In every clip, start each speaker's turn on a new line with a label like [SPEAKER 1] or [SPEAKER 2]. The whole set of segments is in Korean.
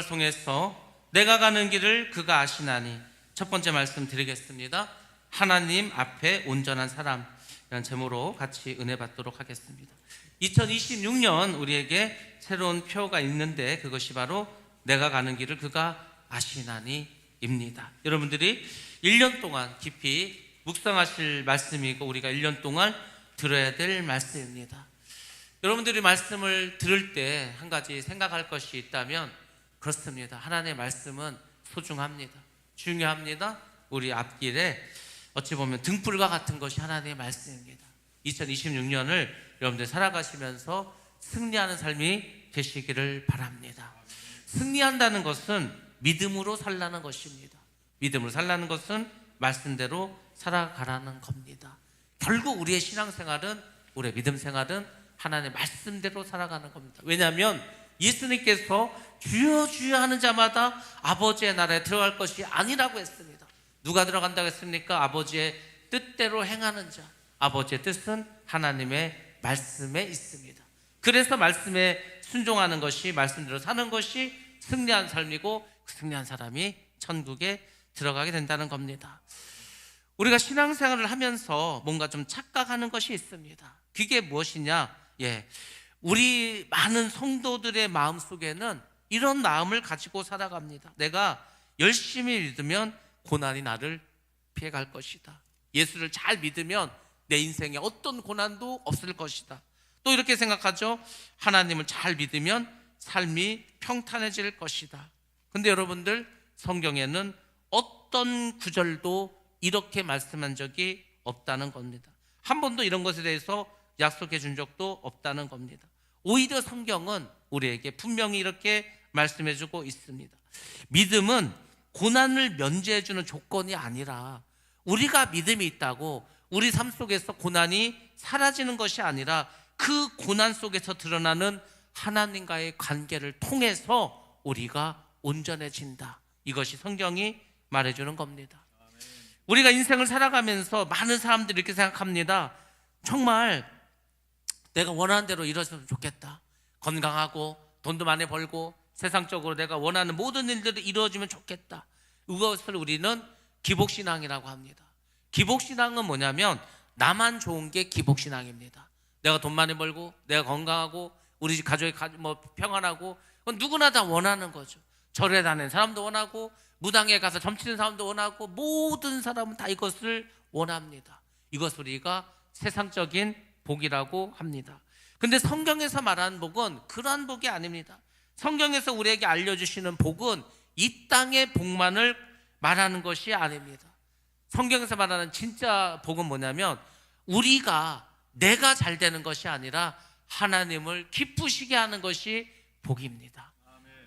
[SPEAKER 1] 통해서 내가 가는 길을 그가 아시나니, 첫 번째 말씀 드리겠습니다. 하나님 앞에 온전한 사람, 이런 제목으로 같이 은혜 받도록 하겠습니다. 2026년 우리에게 새로운 표가 있는데, 그것이 바로 내가 가는 길을 그가 아시나니 입니다. 여러분들이 1년 동안 깊이 묵상하실 말씀이고, 우리가 1년 동안 들어야 될 말씀입니다. 여러분들이 말씀을 들을 때 한 가지 생각할 것이 있다면 그렇습니다. 하나님의 말씀은 소중합니다. 중요합니다. 우리 앞길에 어찌 보면 등불과 같은 것이 하나님의 말씀입니다. 2026년을 여러분들 살아가시면서 승리하는 삶이 되시기를 바랍니다. 승리한다는 것은 믿음으로 살라는 것입니다. 믿음으로 살라는 것은 말씀대로 살아가라는 겁니다. 결국 우리의 신앙생활은, 우리의 믿음생활은 하나님의 말씀대로 살아가는 겁니다. 왜냐하면 예수님께서 주여 주여 하는 자마다 아버지의 나라에 들어갈 것이 아니라고 했습니다. 누가 들어간다고 했습니까? 아버지의 뜻대로 행하는 자. 아버지의 뜻은 하나님의 말씀에 있습니다. 그래서 말씀에 순종하는 것이, 말씀대로 사는 것이 승리한 삶이고, 그 승리한 사람이 천국에 들어가게 된다는 겁니다. 우리가 신앙생활을 하면서 뭔가 좀 착각하는 것이 있습니다. 그게 무엇이냐? 우리 많은 성도들의 마음속에는 이런 마음을 가지고 살아갑니다. 내가 열심히 믿으면 고난이 나를 피해갈 것이다. 예수를 잘 믿으면 내 인생에 어떤 고난도 없을 것이다. 또 이렇게 생각하죠. 하나님을 잘 믿으면 삶이 평탄해질 것이다. 근데 여러분들, 성경에는 어떤 구절도 이렇게 말씀한 적이 없다는 겁니다. 한 번도 이런 것에 대해서 약속해 준 적도 없다는 겁니다. 오히려 성경은 우리에게 분명히 이렇게 말씀해 주고 있습니다. 믿음은 고난을 면제해 주는 조건이 아니라, 우리가 믿음이 있다고 우리 삶 속에서 고난이 사라지는 것이 아니라, 그 고난 속에서 드러나는 하나님과의 관계를 통해서 우리가 온전해진다. 이것이 성경이 말해주는 겁니다. 우리가 인생을 살아가면서 많은 사람들이 이렇게 생각합니다. 정말 내가 원하는 대로 이루어졌으면 좋겠다. 건강하고 돈도 많이 벌고 세상적으로 내가 원하는 모든 일들이 이루어지면 좋겠다. 이것을 우리는 기복신앙이라고 합니다. 기복신앙은 뭐냐면, 나만 좋은 게 기복신앙입니다. 내가 돈 많이 벌고, 내가 건강하고, 우리 집 가족이 평안하고, 그건 누구나 다 원하는 거죠. 절에 다니는 사람도 원하고, 무당에 가서 점치는 사람도 원하고, 모든 사람은 다 이것을 원합니다. 이것을 우리가 세상적인 복이라고 합니다. 근데 성경에서 말하는 복은 그러한 복이 아닙니다. 성경에서 우리에게 알려주시는 복은 이 땅의 복만을 말하는 것이 아닙니다. 성경에서 말하는 진짜 복은 뭐냐면, 내가 잘 되는 것이 아니라 하나님을 기쁘시게 하는 것이 복입니다.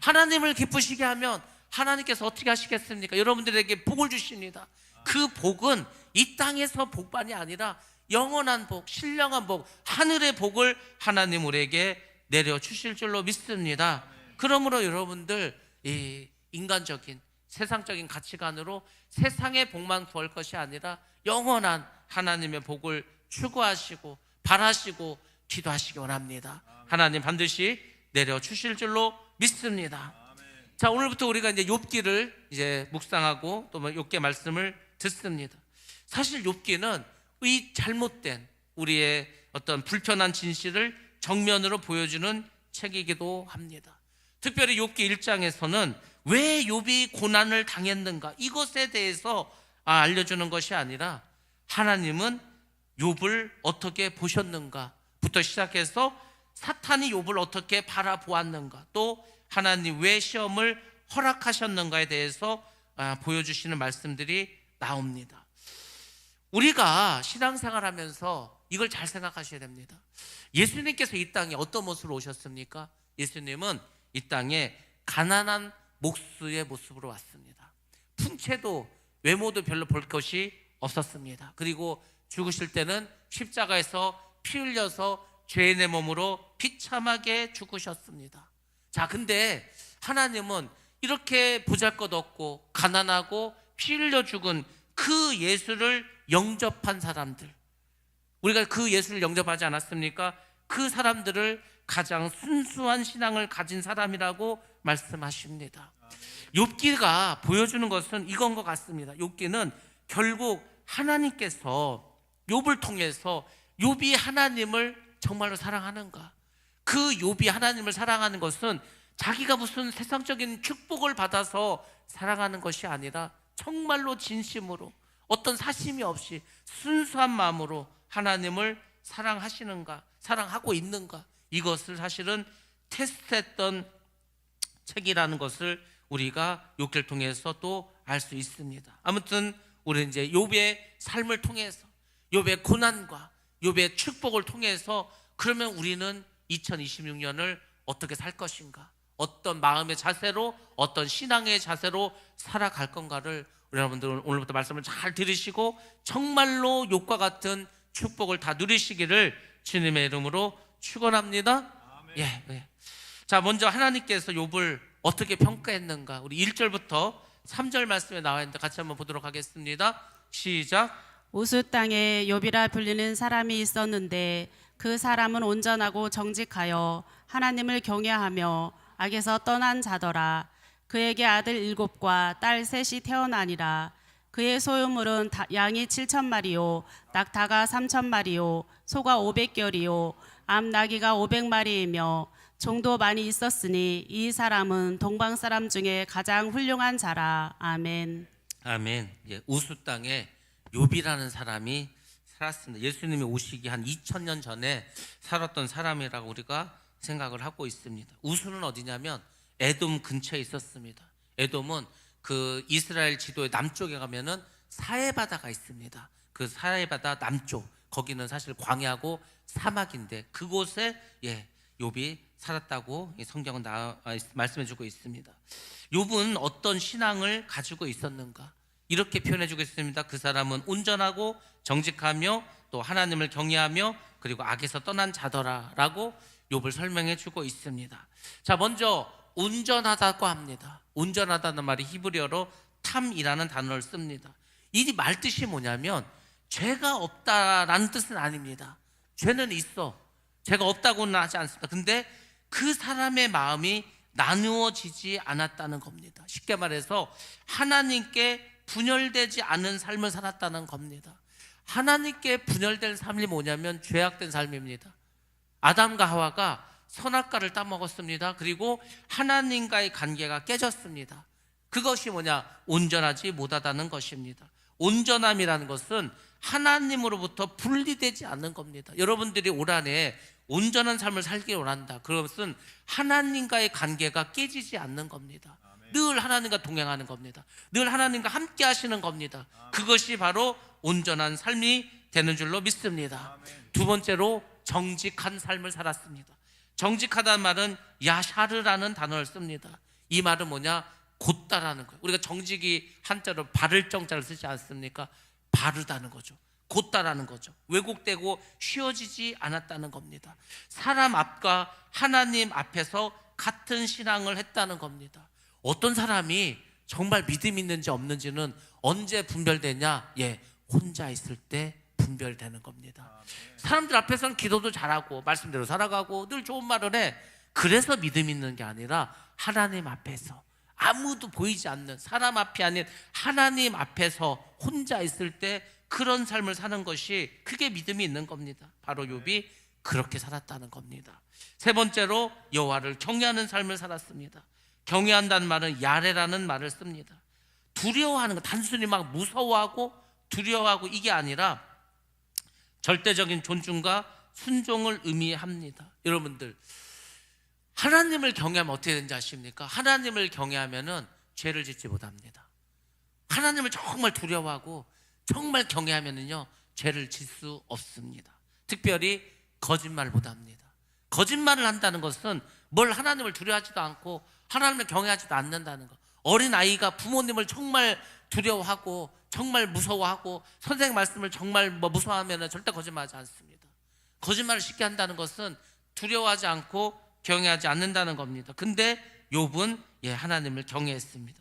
[SPEAKER 1] 하나님을 기쁘시게 하면 하나님께서 어떻게 하시겠습니까? 여러분들에게 복을 주십니다. 그 복은 이 땅에서 복만이 아니라 영원한 복, 신령한 복, 하늘의 복을 하나님 우리에게 내려주실 줄로 믿습니다. 그러므로 여러분들, 이 인간적인, 세상적인 가치관으로 세상의 복만 구할 것이 아니라 영원한 하나님의 복을 추구하시고 바라시고 기도하시기 원합니다. 하나님 반드시 내려주실 줄로 믿습니다. 자, 오늘부터 우리가 이제 욥기를 이제 묵상하고 또 욥기의 말씀을 듣습니다. 사실 욥기는 이 잘못된 우리의 어떤 불편한 진실을 정면으로 보여주는 책이기도 합니다. 특별히 욥기 1장에서는 왜 욥이 고난을 당했는가, 이것에 대해서 알려주는 것이 아니라, 하나님은 욥을 어떻게 보셨는가부터 시작해서 사탄이 욥을 어떻게 바라보았는가, 또 하나님 왜 시험을 허락하셨는가에 대해서 보여주시는 말씀들이 나옵니다. 우리가 신앙생활 하면서 이걸 잘 생각하셔야 됩니다. 예수님께서 이 땅에 어떤 모습으로 오셨습니까? 예수님은 이 땅에 가난한 목수의 모습으로 왔습니다. 풍채도 외모도 별로 볼 것이 없었습니다. 그리고 죽으실 때는 십자가에서 피 흘려서 죄인의 몸으로 비참하게 죽으셨습니다. 자, 근데 하나님은 이렇게 보잘것없고 가난하고 피 흘려 죽은 그 예수를 영접한 사람들, 우리가 그 예수를 영접하지 않았습니까? 그 사람들을 가장 순수한 신앙을 가진 사람이라고 말씀하십니다. 욥기가 보여주는 것은 이건 것 같습니다. 욥기는 결국 하나님께서 욥을 통해서 욥이 하나님을 정말로 사랑하는가, 그 욥이 하나님을 사랑하는 것은 자기가 무슨 세상적인 축복을 받아서 사랑하는 것이 아니라 정말로 진심으로 어떤 사심이 없이 순수한 마음으로 하나님을 사랑하시는가, 사랑하고 있는가, 이것을 사실은 테스트했던 책이라는 것을 우리가 욥기를 통해서 또 알 수 있습니다. 아무튼 우리는 이제 욥의 삶을 통해서, 욥의 고난과 욥의 축복을 통해서, 그러면 우리는 2026년을 어떻게 살 것인가, 어떤 마음의 자세로, 어떤 신앙의 자세로 살아갈 건가를 여러분들 오늘부터 말씀을 잘 들으시고 정말로 욥과 같은 축복을 다 누리시기를 주님의 이름으로 축원합니다. 예. 자, 먼저 하나님께서 욥을 어떻게 평가했는가, 우리 1절부터 3절 말씀에 나와 있는데 같이 한번 보도록 하겠습니다. 시작.
[SPEAKER 2] 우스 땅에 욥이라 불리는 사람이 있었는데 그 사람은 온전하고 정직하여 하나님을 경외하며 악에서 떠난 자더라. 그에게 아들 7과 딸 3이 태어나니라. 그의 소유물은 양이 7,000마리요 낙타가 3,000마리요 소가 500결이요 암나귀가 500마리이며 종도 많이 있었으니 이 사람은 동방 사람 중에 가장 훌륭한 자라. 아멘.
[SPEAKER 1] 아멘. 예, 우스 땅에 욥이라는 사람이 살았습니다. 예수님이 오시기 한 2000년 전에 살았던 사람이라고 우리가 생각을 하고 있습니다. 우스는 어디냐면 에돔 근처에 있었습니다. 에돔은 그 이스라엘 지도의 남쪽에 가면은 사해바다가 있습니다. 그 사해바다 남쪽, 거기는 사실 광야고 사막인데 그곳에 욥이 살았다고 성경은 말씀해주고 있습니다. 욥은 어떤 신앙을 가지고 있었는가, 이렇게 표현해주고 있습니다. 그 사람은 온전하고 정직하며 또 하나님을 경외하며 그리고 악에서 떠난 자더라라고 욥을 설명해주고 있습니다. 자, 먼저 온전하다고 합니다. 온전하다는 말이 히브리어로 탐이라는 단어를 씁니다. 이 말 뜻이 뭐냐면 죄가 없다라는 뜻은 아닙니다. 죄는 있어, 죄가 없다고는 하지 않습니다. 근데 그 사람의 마음이 나누어지지 않았다는 겁니다. 쉽게 말해서 하나님께 분열되지 않은 삶을 살았다는 겁니다. 하나님께 분열된 삶이 뭐냐면 죄악된 삶입니다. 아담과 하와가 선악과를 따먹었습니다. 그리고 하나님과의 관계가 깨졌습니다. 그것이 뭐냐? 온전하지 못하다는 것입니다. 온전함이라는 것은 하나님으로부터 분리되지 않는 겁니다. 여러분들이 올 한해 온전한 삶을 살기 원한다. 그것은 하나님과의 관계가 깨지지 않는 겁니다. 늘 하나님과 동행하는 겁니다. 늘 하나님과 함께 하시는 겁니다. 그것이 바로 온전한 삶이 되는 줄로 믿습니다. 두 번째로 정직한 삶을 살았습니다. 정직하다는 말은 야샤르라는 단어를 씁니다. 이 말은 뭐냐? 곧다라는 거예요. 우리가 정직이 한자로 바를 정자를 쓰지 않습니까? 바르다는 거죠. 곧다라는 거죠. 왜곡되고 쉬워지지 않았다는 겁니다. 사람 앞과 하나님 앞에서 같은 신앙을 했다는 겁니다. 어떤 사람이 정말 믿음 있는지 없는지는 언제 분별되냐? 혼자 있을 때 분별되는 겁니다. 사람들 앞에서는 기도도 잘하고 말씀대로 살아가고 늘 좋은 말을 해. 그래서 믿음 있는 게 아니라 하나님 앞에서, 아무도 보이지 않는 사람 앞이 아닌 하나님 앞에서 혼자 있을 때 그런 삶을 사는 것이, 그게 믿음이 있는 겁니다. 바로 욥이 그렇게 살았다는 겁니다. 세 번째로 여호와를 경외하는 삶을 살았습니다. 경외한다는 말은 야레라는 말을 씁니다. 두려워하는 거, 단순히 막 무서워하고 두려워하고 이게 아니라 절대적인 존중과 순종을 의미합니다. 여러분들, 하나님을 경외하면 어떻게 되는지 아십니까? 하나님을 경외하면은 죄를 짓지 못합니다. 하나님을 정말 두려워하고 정말 경외하면은요 죄를 짓 수 없습니다. 특별히 거짓말을 못합니다. 거짓말을 한다는 것은 뭘 하나님을 두려워하지도 않고 하나님을 경외하지도 않는다는 것. 어린 아이가 부모님을 정말 두려워하고 정말 무서워하고 선생님 말씀을 정말 무서워하면 절대 거짓말하지 않습니다. 거짓말을 쉽게 한다는 것은 두려워하지 않고 경외하지 않는다는 겁니다. 근데 욥은 하나님을 경외했습니다.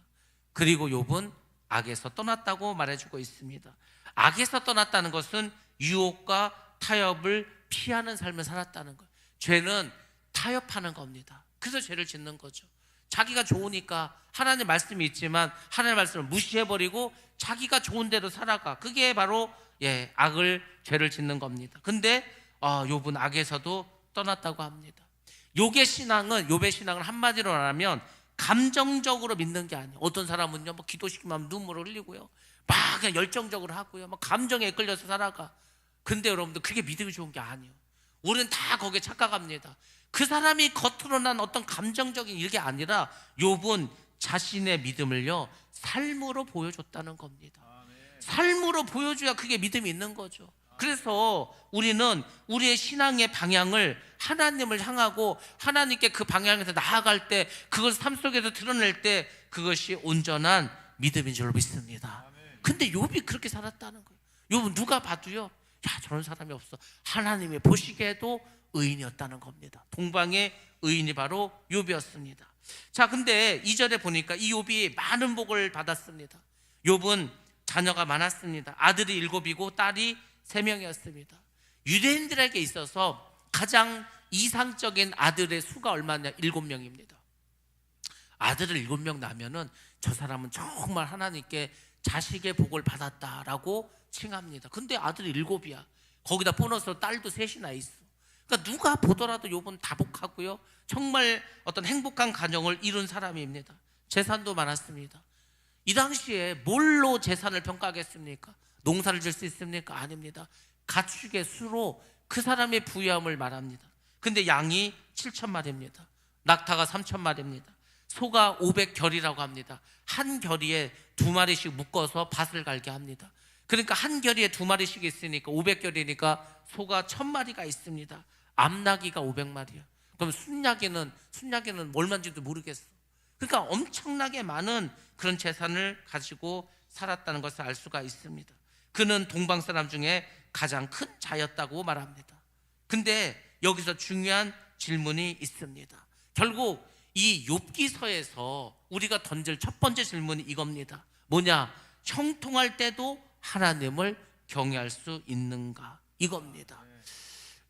[SPEAKER 1] 그리고 욥은 악에서 떠났다고 말해주고 있습니다. 악에서 떠났다는 것은 유혹과 타협을 피하는 삶을 살았다는 거예요. 죄는 타협하는 겁니다. 그래서 죄를 짓는 거죠. 자기가 좋으니까 하나님 말씀이 있지만 하나님 말씀을 무시해버리고 자기가 좋은 대로 살아가. 그게 바로 악을 죄를 짓는 겁니다. 근데 욥은 악에서도 떠났다고 합니다. 욥의 신앙은 한마디로 말하면 감정적으로 믿는 게 아니에요. 어떤 사람은요, 뭐 기도시키면 눈물을 흘리고요, 막 그냥 열정적으로 하고요, 막 감정에 끌려서 살아가. 근데 여러분들 그게 믿음이 좋은 게 아니에요. 우리는 다 거기에 착각합니다. 그 사람이 겉으로 난 어떤 감정적인 이게 아니라 욥은 자신의 믿음을요 삶으로 보여줬다는 겁니다. 삶으로 보여줘야 그게 믿음이 있는 거죠. 그래서 우리는 우리의 신앙의 방향을 하나님을 향하고 하나님께 그 방향에서 나아갈 때, 그걸 삶 속에서 드러낼 때 그것이 온전한 믿음인 줄로 믿습니다. 근데 욥이 그렇게 살았다는 거예요. 욥은 누가 봐도요, 야, 저런 사람이 없어. 하나님이 보시기에도 의인이었다는 겁니다. 동방의 의인이 바로 욥이었습니다. 자, 근데 2절에 보니까 이 욥이 많은 복을 받았습니다. 욥은 자녀가 많았습니다. 아들이 7이고 딸이 3명이었습니다. 유대인들에게 있어서 가장 이상적인 아들의 수가 얼마냐? 7명입니다. 아들을 7명 낳으면은 저 사람은 정말 하나님께 자식의 복을 받았다라고 칭합니다. 근데 아들이 7이야. 거기다 보너스로 딸도 3이나 있어. 그러니까 누가 보더라도 욥은 다복하고요, 정말 어떤 행복한 가정을 이룬 사람입니다. 재산도 많았습니다. 이 당시에 뭘로 재산을 평가하겠습니까? 농사를 질 수 있습니까? 아닙니다. 가축의 수로 그 사람의 부유함을 말합니다. 근데 양이 7,000마리입니다. 낙타가 3,000마리입니다. 소가 500결이라고 합니다. 한 결의에 2마리씩 묶어서 밭을 갈게 합니다. 그러니까 한 결의에 2마리씩 있으니까 500결이니까 소가 1,000마리가 있습니다. 암나귀가 500마리야. 그럼 순나귀는 얼마인지도 모르겠어. 그러니까 엄청나게 많은 그런 재산을 가지고 살았다는 것을 알 수가 있습니다. 그는 동방 사람 중에 가장 큰 자였다고 말합니다. 근데 여기서 중요한 질문이 있습니다. 결국 이 욥기서에서 우리가 던질 첫 번째 질문이 이겁니다. 뭐냐? 형통할 때도 하나님을 경외할 수 있는가? 이겁니다.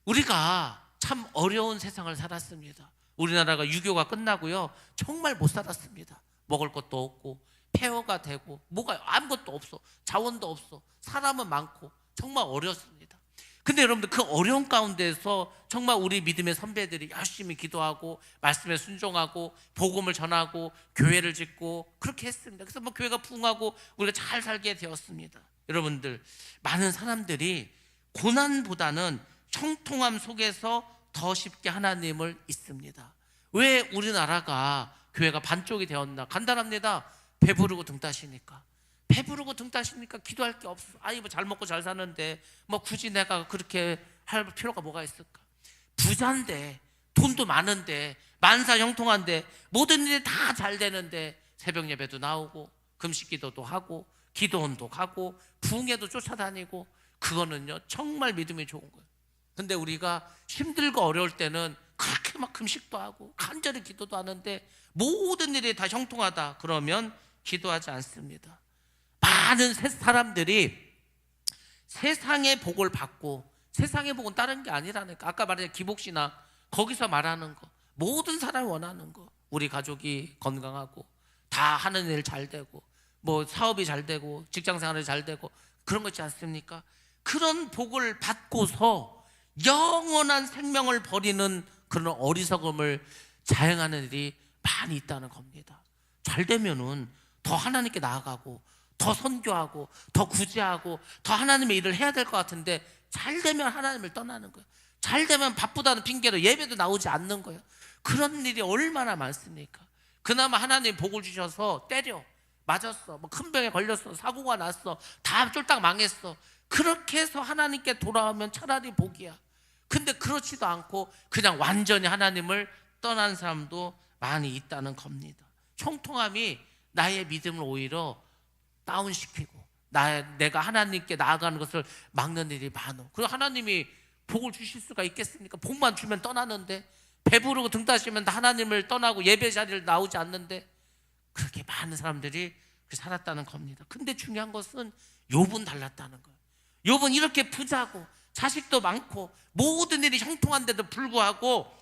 [SPEAKER 1] 우리가 참 어려운 세상을 살았습니다. 우리나라가 유교가 끝나고요, 정말 못 살았습니다. 먹을 것도 없고 폐허가 되고 뭐가 아무것도 없어. 자원도 없어. 사람은 많고 정말 어렵습니다. 근데 여러분들 그 어려운 가운데서 정말 우리 믿음의 선배들이 열심히 기도하고 말씀에 순종하고 복음을 전하고 교회를 짓고 그렇게 했습니다. 그래서 뭐 교회가 부흥하고 우리가 잘 살게 되었습니다. 여러분들, 많은 사람들이 고난보다는 형통함 속에서 더 쉽게 하나님을 잊습니다. 왜 우리나라가 교회가 반쪽이 되었나? 간단합니다. 배부르고 등 따시니까. 배부르고 등 따시니까 기도할 게 없어. 아니 뭐 잘 먹고 잘 사는데 뭐 굳이 내가 그렇게 할 필요가 뭐가 있을까? 부자인데, 돈도 많은데, 만사 형통한데, 모든 일이 다 잘 되는데 새벽 예배도 나오고 금식 기도도 하고 기도원도 가고 부흥회도 쫓아다니고, 그거는요 정말 믿음이 좋은 거예요. 근데 우리가 힘들고 어려울 때는 그렇게 막 금식도 하고 간절히 기도도 하는데 모든 일이 다 형통하다 그러면 기도하지 않습니다. 많은 사람들이 세상의 복을 받고, 세상의 복은 다른 게 아니라니까. 아까 말한 기복신앙, 거기서 말하는 거, 모든 사람이 원하는 거, 우리 가족이 건강하고 다 하는 일 잘 되고 뭐 사업이 잘 되고 직장생활이 잘 되고 그런 거 있지 않습니까? 그런 복을 받고서 영원한 생명을 버리는 그런 어리석음을 자행하는 일이 많이 있다는 겁니다. 잘 되면은 더 하나님께 나아가고 더 선교하고 더 구제하고 더 하나님의 일을 해야 될 것 같은데, 잘 되면 하나님을 떠나는 거예요. 잘 되면 바쁘다는 핑계로 예배도 나오지 않는 거예요. 그런 일이 얼마나 많습니까? 그나마 하나님 복을 주셔서 때려 맞았어, 뭐 큰 병에 걸렸어, 사고가 났어, 다 쫄딱 망했어. 그렇게 해서 하나님께 돌아오면 차라리 복이야. 근데 그렇지도 않고 그냥 완전히 하나님을 떠난 사람도 많이 있다는 겁니다. 형통함이 나의 믿음을 오히려 다운시키고 내가 하나님께 나아가는 것을 막는 일이 많아. 그리고 하나님이 복을 주실 수가 있겠습니까? 복만 주면 떠나는데, 배부르고 등 따시면 하나님을 떠나고 예배 자리를 나오지 않는데, 그렇게 많은 사람들이 살았다는 겁니다. 근데 중요한 것은 욥은 달랐다는 거예요. 욥은 이렇게 부자고 자식도 많고 모든 일이 형통한데도 불구하고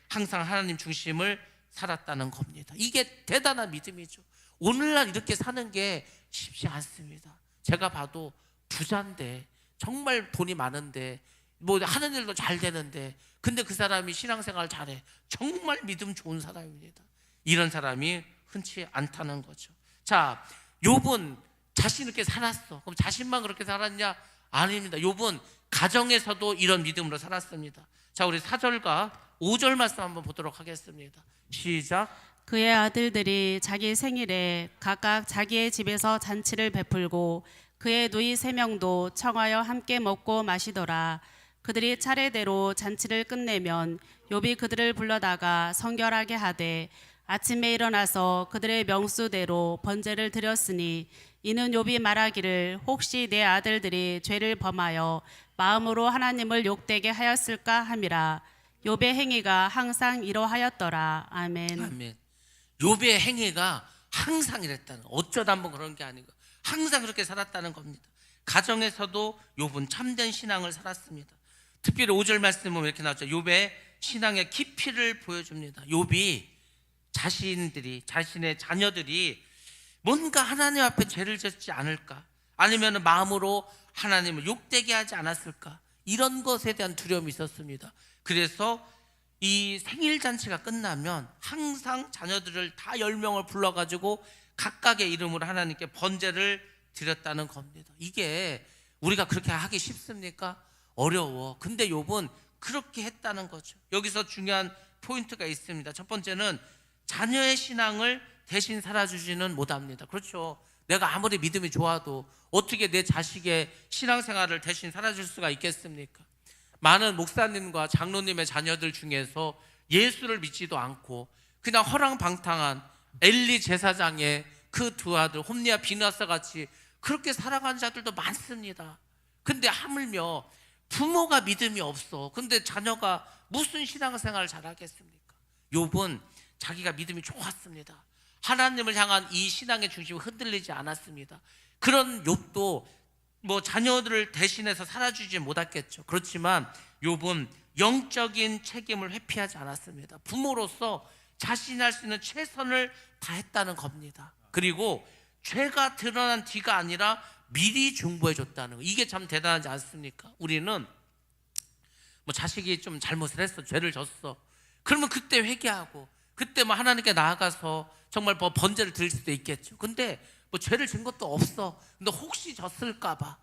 [SPEAKER 1] 항상 하나님 중심을 살았다는 겁니다. 이게 대단한 믿음이죠. 오늘날 이렇게 사는 게 쉽지 않습니다. 제가 봐도 부자인데, 정말 돈이 많은데, 뭐 하는 일도 잘 되는데, 근데 그 사람이 신앙생활 잘해. 정말 믿음 좋은 사람입니다. 이런 사람이 흔치 않다는 거죠. 자, 욥은 자신 있게 살았어. 그럼 자신만 그렇게 살았냐? 아닙니다. 욥은 가정에서도 이런 믿음으로 살았습니다. 자, 우리 4절과 5절 말씀 한번 보도록 하겠습니다. 시작.
[SPEAKER 2] 그의 아들들이 자기 생일에 각각 자기의 집에서 잔치를 베풀고 그의 누이 3명도 청하여 함께 먹고 마시더라. 그들이 차례대로 잔치를 끝내면 욥이 그들을 불러다가 성결하게 하되 아침에 일어나서 그들의 명수대로 번제를 드렸으니 이는 욥이 말하기를 혹시 내 아들들이 죄를 범하여 마음으로 하나님을 욕되게 하였을까 함이라. 욥의 행위가 항상 이러하였더라. 아멘.
[SPEAKER 1] 아멘. 욥의 행위가 항상 이랬다는, 어쩌다 한번 그런 게 아니고 항상 그렇게 살았다는 겁니다. 가정에서도 욥은 참된 신앙을 살았습니다. 특별히 5절 말씀 보면 이렇게 나오죠. 욥의 신앙의 깊이를 보여줍니다. 욥이 자신의 자녀들이 뭔가 하나님 앞에 죄를 짓지 않을까, 아니면 마음으로 하나님을 욕되게 하지 않았을까, 이런 것에 대한 두려움이 있었습니다. 그래서 이 생일잔치가 끝나면 항상 자녀들을 다 10명을 불러가지고 각각의 이름으로 하나님께 번제를 드렸다는 겁니다. 이게 우리가 그렇게 하기 쉽습니까? 어려워. 근데 욥은 그렇게 했다는 거죠. 여기서 중요한 포인트가 있습니다. 첫 번째는 자녀의 신앙을 대신 살아주지는 못합니다. 그렇죠. 내가 아무리 믿음이 좋아도 어떻게 내 자식의 신앙생활을 대신 살아줄 수가 있겠습니까? 많은 목사님과 장로님의 자녀들 중에서 예수를 믿지도 않고 그냥 허랑방탕한 엘리 제사장의 그 두 아들 홈리와 비나스 같이 그렇게 살아가는 자들도 많습니다. 근데 하물며 부모가 믿음이 없어. 근데 자녀가 무슨 신앙생활을 잘하겠습니까? 욥은 자기가 믿음이 좋았습니다. 하나님을 향한 이 신앙의 중심이 흔들리지 않았습니다. 그런 욥도 뭐 자녀들을 대신해서 살아주지 못했겠죠. 그렇지만 욥은 영적인 책임을 회피하지 않았습니다. 부모로서 자신이 할 수 있는 최선을 다했다는 겁니다. 그리고 죄가 드러난 뒤가 아니라 미리 중보해 줬다는 거, 이게 참 대단하지 않습니까? 우리는 뭐 자식이 좀 잘못을 했어, 죄를 졌어, 그러면 그때 회개하고 그때 뭐 하나님께 나아가서 정말 뭐 번제를 드릴 수도 있겠죠. 근데 뭐 죄를 진 것도 없어. 근데 혹시 졌을까 봐,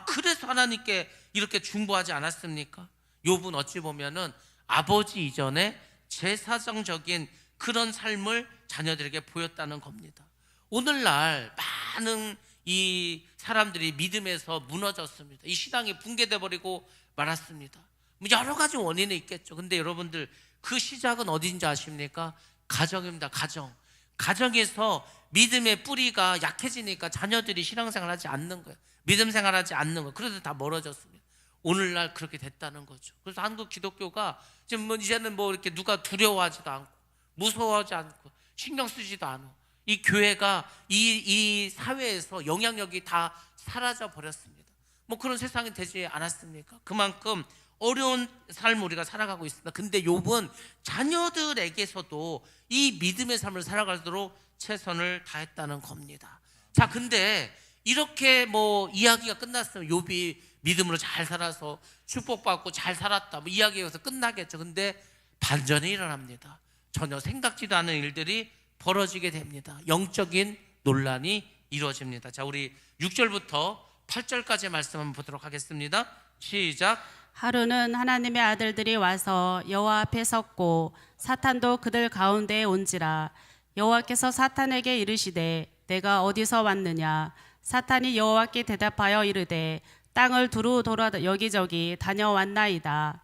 [SPEAKER 1] 그래서 하나님께 이렇게 중보하지 않았습니까? 욥은 어찌 보면은 아버지 이전에 제사장적인 그런 삶을 자녀들에게 보였다는 겁니다. 오늘날 많은 이 사람들이 믿음에서 무너졌습니다. 이 신앙이 붕괴돼 버리고 말았습니다. 뭐 여러 가지 원인이 있겠죠. 근데 여러분들 그 시작은 어딘지 아십니까? 가정입니다. 가정에서 믿음의 뿌리가 약해지니까 자녀들이 신앙생활하지 않는 거예요. 믿음 생활하지 않는 거예요. 그래서 다 멀어졌습니다. 오늘날 그렇게 됐다는 거죠. 그래서 한국 기독교가 지금 뭐 이제는 뭐 이렇게 누가 두려워하지도 않고 무서워하지 않고 신경 쓰지도 않아. 이 교회가 이 사회에서 영향력이 다 사라져 버렸습니다. 뭐 그런 세상이 되지 않았습니까? 그만큼 어려운 삶을 우리가 살아가고 있습니다. 근데 욥은 자녀들에게서도 이 믿음의 삶을 살아가도록 최선을 다했다는 겁니다. 자, 근데 이렇게 뭐 이야기가 끝났으면 욥이 믿음으로 잘 살아서 축복받고 잘 살았다, 뭐 이야기가 여기서 끝나겠죠. 근데 반전이 일어납니다. 전혀 생각지도 않은 일들이 벌어지게 됩니다. 영적인 논란이 이루어집니다. 자, 우리 6절부터 8절까지 말씀 한번 보도록 하겠습니다. 시작.
[SPEAKER 2] 하루는 하나님의 아들들이 와서 여호와 앞에 섰고 사탄도 그들 가운데에 온지라. 여호와께서 사탄에게 이르시되 내가 어디서 왔느냐. 사탄이 여호와께 대답하여 이르되 땅을 두루 돌아 여기저기 다녀왔나이다.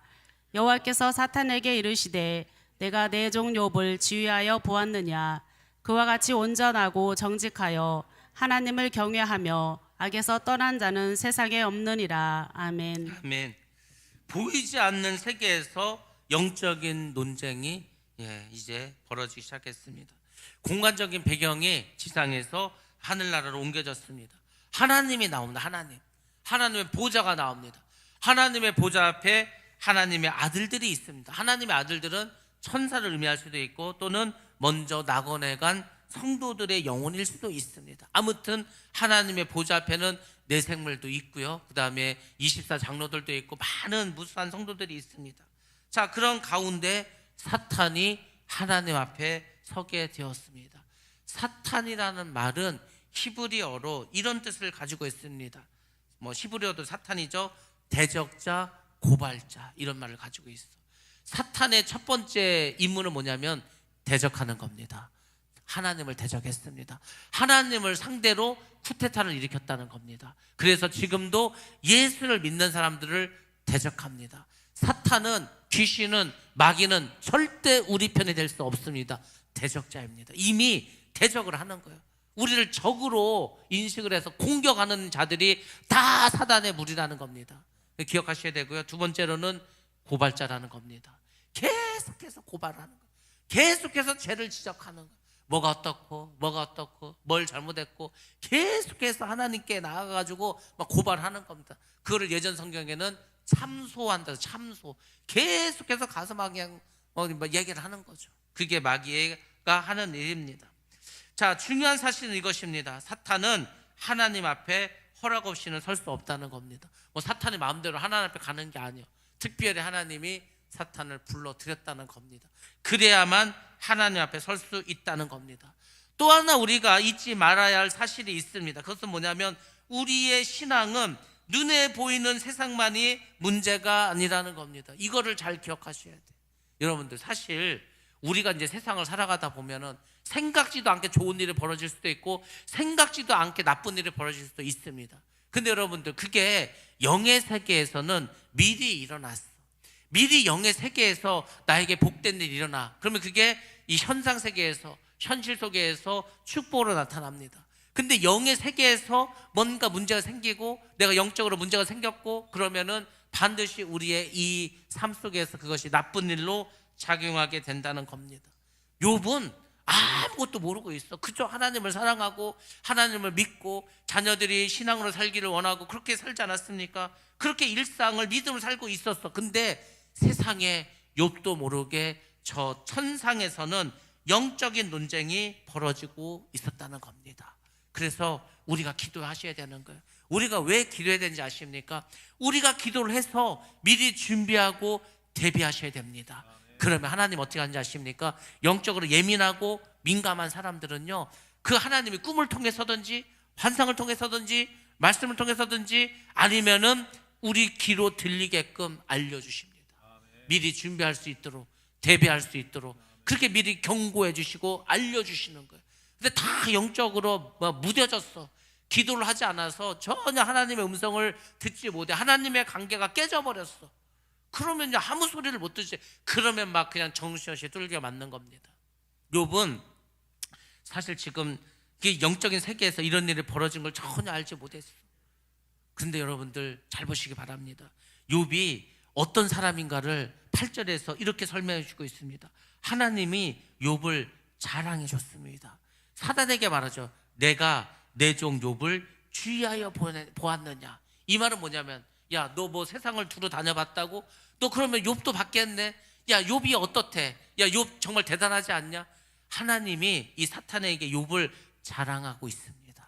[SPEAKER 2] 여호와께서 사탄에게 이르시되 내가 내 종 욥을 지휘하여 보았느냐. 그와 같이 온전하고 정직하여 하나님을 경외하며 악에서 떠난 자는 세상에 없느니라. 아멘.
[SPEAKER 1] 아멘. 보이지 않는 세계에서 영적인 논쟁이 이제 벌어지기 시작했습니다. 공간적인 배경이 지상에서 하늘나라로 옮겨졌습니다. 하나님이 나옵니다. 하나님의 보좌가 나옵니다. 하나님의 보좌 앞에 하나님의 아들들이 있습니다. 하나님의 아들들은 천사를 의미할 수도 있고 또는 먼저 낙원에 간 성도들의 영혼일 수도 있습니다. 아무튼 하나님의 보좌 앞에는 내 생물도 있고요. 그 다음에 24 장로들도 있고 많은 무수한 성도들이 있습니다. 자, 그런 가운데 사탄이 하나님 앞에 서게 되었습니다. 사탄이라는 말은 히브리어로 이런 뜻을 가지고 있습니다. 뭐 히브리어도 사탄이죠. 대적자, 고발자, 이런 말을 가지고 있어. 사탄의 첫 번째 임무는 뭐냐면 대적하는 겁니다. 하나님을 대적했습니다. 하나님을 상대로 쿠데타를 일으켰다는 겁니다. 그래서 지금도 예수를 믿는 사람들을 대적합니다. 사탄은, 귀신은, 마귀는 절대 우리 편이 될 수 없습니다. 대적자입니다. 이미 대적을 하는 거예요. 우리를 적으로 인식을 해서 공격하는 자들이 다 사단의 무리라는 겁니다. 기억하셔야 되고요. 두 번째로는 고발자라는 겁니다. 계속해서 고발하는 거예요. 계속해서 죄를 지적하는 거예요. 뭐가 어떻고 뭘 잘못했고 계속해서 하나님께 나아가지고 막 고발하는 겁니다. 그거를 예전 성경에는 참소한다. 참소. 계속해서 가서 막 그냥 얘기를 하는 거죠. 그게 마귀가 하는 일입니다. 자, 중요한 사실은 이것입니다. 사탄은 하나님 앞에 허락 없이는 설 수 없다는 겁니다. 뭐 사탄이 마음대로 하나님 앞에 가는 게 아니에요. 특별히 하나님이 사탄을 불러들였다는 겁니다. 그래야만 하나님 앞에 설 수 있다는 겁니다. 또 하나 우리가 잊지 말아야 할 사실이 있습니다. 그것은 뭐냐면 우리의 신앙은 눈에 보이는 세상만이 문제가 아니라는 겁니다. 이거를 잘 기억하셔야 돼요. 여러분들, 사실 우리가 이제 세상을 살아가다 보면은 생각지도 않게 좋은 일이 벌어질 수도 있고 생각지도 않게 나쁜 일이 벌어질 수도 있습니다. 근데 여러분들, 그게 영의 세계에서는 미리 일어났어. 미리 영의 세계에서 나에게 복된 일이 일어나. 그러면 그게 이 현상 세계에서, 현실 속에서 축복으로 나타납니다. 근데 영의 세계에서 뭔가 문제가 생기고 내가 영적으로 문제가 생겼고 그러면은 반드시 우리의 이 삶 속에서 그것이 나쁜 일로 작용하게 된다는 겁니다. 욥은 아무것도 모르고 있어. 그저 하나님을 사랑하고 하나님을 믿고 자녀들이 신앙으로 살기를 원하고 그렇게 살지 않았습니까? 그렇게 일상을 믿음으로 살고 있었어. 근데 세상에 욥도 모르게 저 천상에서는 영적인 논쟁이 벌어지고 있었다는 겁니다. 그래서 우리가 기도하셔야 되는 거예요. 우리가 왜 기도해야 되는지 아십니까? 우리가 기도를 해서 미리 준비하고 대비하셔야 됩니다. 그러면 하나님 어떻게 하는지 아십니까? 영적으로 예민하고 민감한 사람들은요, 그 하나님이 꿈을 통해서든지 환상을 통해서든지 말씀을 통해서든지 아니면은 우리 귀로 들리게끔 알려주십니다. 미리 준비할 수 있도록, 대비할 수 있도록 그렇게 미리 경고해 주시고 알려주시는 거예요. 근데 다 영적으로 무뎌졌어. 기도를 하지 않아서 전혀 하나님의 음성을 듣지 못해. 하나님의 관계가 깨져버렸어. 그러면 이제 아무 소리를 못 듣지. 그러면 막 그냥 정신없이 뚫겨 맞는 겁니다. 욥은 사실 지금 영적인 세계에서 이런 일이 벌어진 걸 전혀 알지 못했어. 그런데 여러분들 잘 보시기 바랍니다. 욥이 어떤 사람인가를 8절에서 이렇게 설명해 주고 있습니다. 하나님이 욥을 자랑해 줬습니다. 사단에게 말하죠. 내가 내 종 욥을 주의하여 보았느냐. 이 말은 뭐냐면, 야, 너 뭐 세상을 두루 다녀봤다고? 너 그러면 욥도 봤겠네? 야, 욥이 어떻대? 야, 욥 정말 대단하지 않냐? 하나님이 이 사탄에게 욥을 자랑하고 있습니다.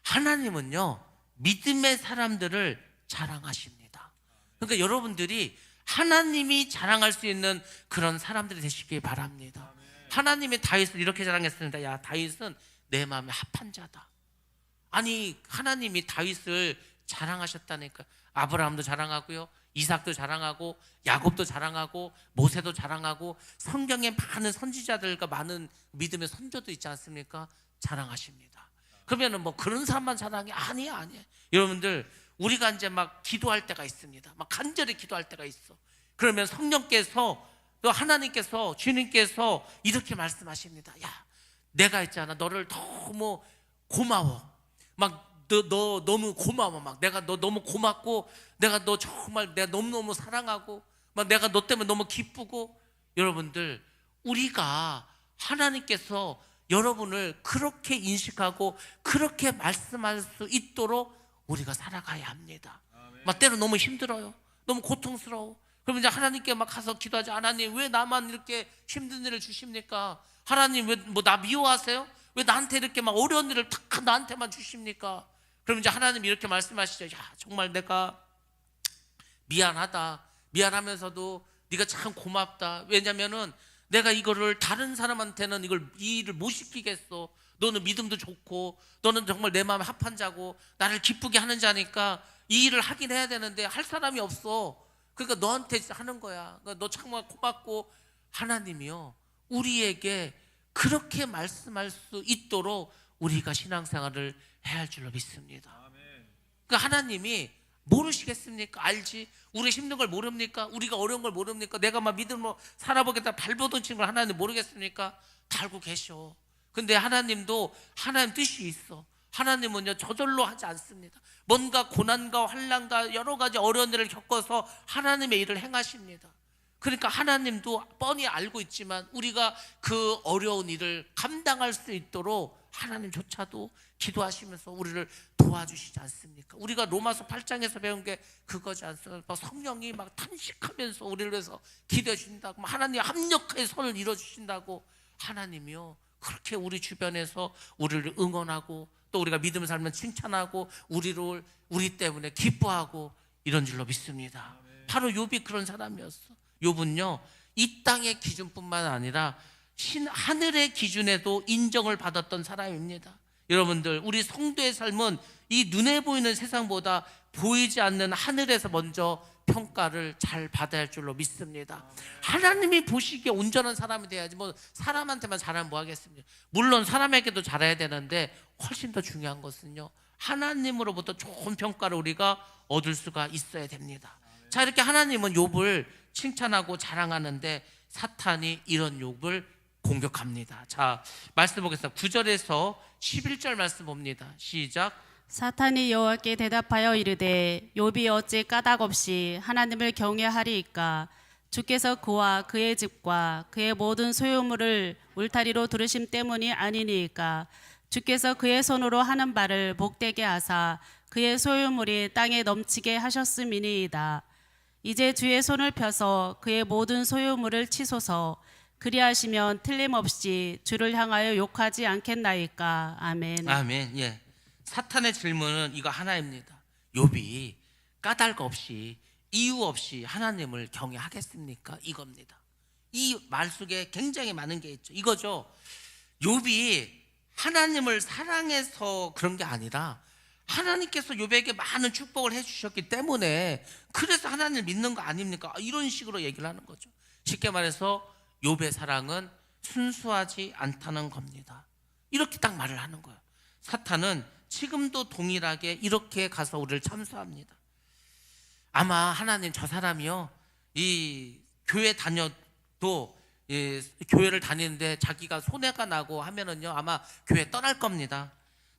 [SPEAKER 1] 하나님은요, 믿음의 사람들을 자랑하십니다. 그러니까 여러분들이 하나님이 자랑할 수 있는 그런 사람들이 되시길 바랍니다. 하나님이 다윗을 이렇게 자랑했습니다. 야, 다윗은 내 마음에 합한 자다. 아니, 하나님이 다윗을 자랑하셨다니까. 아브라함도 자랑하고요, 이삭도 자랑하고, 야곱도 자랑하고, 모세도 자랑하고, 성경에 많은 선지자들과 많은 믿음의 선조도 있지 않습니까? 자랑하십니다. 그러면은 뭐 그런 사람만 자랑해? 아니야. 여러분들, 우리가 이제 막 기도할 때가 있습니다. 막 간절히 기도할 때가 있어. 그러면 성령께서, 또 하나님께서, 주님께서 이렇게 말씀하십니다. 야, 내가 있잖아, 너를 너무 고마워. 막 너 너무 고마워. 막 내가 너 너무 고맙고, 내가 너 정말 내가 너무너무 사랑하고, 막 내가 너 때문에 너무 기쁘고. 여러분들, 우리가 하나님께서 여러분을 그렇게 인식하고 그렇게 말씀할 수 있도록 우리가 살아가야 합니다. 막 때로 너무 힘들어요. 너무 고통스러워. 그러면 이제 하나님께 막 가서 기도하지. 하나님, 왜 나만 이렇게 힘든 일을 주십니까? 하나님 왜 뭐 나 미워하세요? 왜 나한테 이렇게 막 어려운 일을 다 나한테만 주십니까? 그럼 이제 하나님 이렇게 말씀하시죠. 야, 정말 내가 미안하다. 미안하면서도 네가 참 고맙다. 왜냐면은 내가 이거를 다른 사람한테는 이 일을 못 시키겠어. 너는 믿음도 좋고 너는 정말 내 마음에 합한 자고 나를 기쁘게 하는 자니까 이 일을 하긴 해야 되는데 할 사람이 없어. 그러니까 너한테 하는 거야. 그러니까 너 정말 고맙고. 하나님이요, 우리에게 그렇게 말씀할 수 있도록 우리가 신앙생활을 해야 할 줄로 믿습니다. 그러니까 하나님이 모르시겠습니까? 알지. 우리 힘든 걸 모릅니까? 우리가 어려운 걸 모릅니까? 내가 막 믿음으로 살아보겠다 발버둥 친 걸 하나님 모르겠습니까? 다 알고 계셔. 근데 하나님도 하나님 뜻이 있어. 하나님은요 저절로 하지 않습니다. 뭔가 고난과 환난과 여러 가지 어려운 일을 겪어서 하나님의 일을 행하십니다. 그러니까 하나님도 뻔히 알고 있지만 우리가 그 어려운 일을 감당할 수 있도록 하나님조차도 기도하시면서 우리를 도와주시지 않습니까? 우리가 로마서 8장에서 배운 게 그거지 않습니까? 성령이 막 탄식하면서 우리를 위해서 기도해 주신다고, 하나님 합력의 선을 이루어 주신다고. 하나님이요 그렇게 우리 주변에서 우리를 응원하고 또 우리가 믿음을 살면 칭찬하고 우리 때문에 기뻐하고 이런 줄로 믿습니다. 바로 욥이 그런 사람이었어. 욥은요 이 땅의 기준뿐만 아니라 하늘의 기준에도 인정을 받았던 사람입니다. 여러분들, 우리 성도의 삶은 이 눈에 보이는 세상보다 보이지 않는 하늘에서 먼저 평가를 잘 받아야 할 줄로 믿습니다. 하나님이 보시기에 온전한 사람이 돼야지 뭐 사람한테만 잘하면 뭐 하겠습니까? 물론 사람에게도 잘해야 되는데 훨씬 더 중요한 것은요 하나님으로부터 좋은 평가를 우리가 얻을 수가 있어야 됩니다. 자, 이렇게 하나님은 욥을 칭찬하고 자랑하는데 사탄이 이런 욥을 공격합니다. 자, 말씀 보겠습니다. 9절에서 11절 말씀 봅니다. 시작.
[SPEAKER 2] 사탄이 여호와께 대답하여 이르되 욥이 어찌 까닭없이 하나님을 경외하리이까? 주께서 그와 그의 집과 그의 모든 소유물을 울타리로 두르심 때문이 아니니이까? 주께서 그의 손으로 하는 바를 복되게 하사 그의 소유물이 땅에 넘치게 하셨음이니이다. 이제 주의 손을 펴서 그의 모든 소유물을 치소서. 그리하시면 틀림없이 주를 향하여 욕하지 않겠나이까? 아멘.
[SPEAKER 1] 아멘. 예. 사탄의 질문은 이거 하나입니다. 욥이 까닭 없이 이유 없이 하나님을 경외하겠습니까? 이겁니다. 이 말 속에 굉장히 많은 게 있죠. 이거죠. 욥이 하나님을 사랑해서 그런 게 아니라 하나님께서 욥에게 많은 축복을 해주셨기 때문에 그래서 하나님을 믿는 거 아닙니까? 이런 식으로 얘기를 하는 거죠. 쉽게 말해서 욥의 사랑은 순수하지 않다는 겁니다. 이렇게 딱 말을 하는 거예요. 사탄은 지금도 동일하게 이렇게 가서 우리를 참수합니다. 아마 하나님 저 사람이요 이 교회 다녀도 교회를 다니는데 자기가 손해가 나고 하면은요 아마 교회 떠날 겁니다.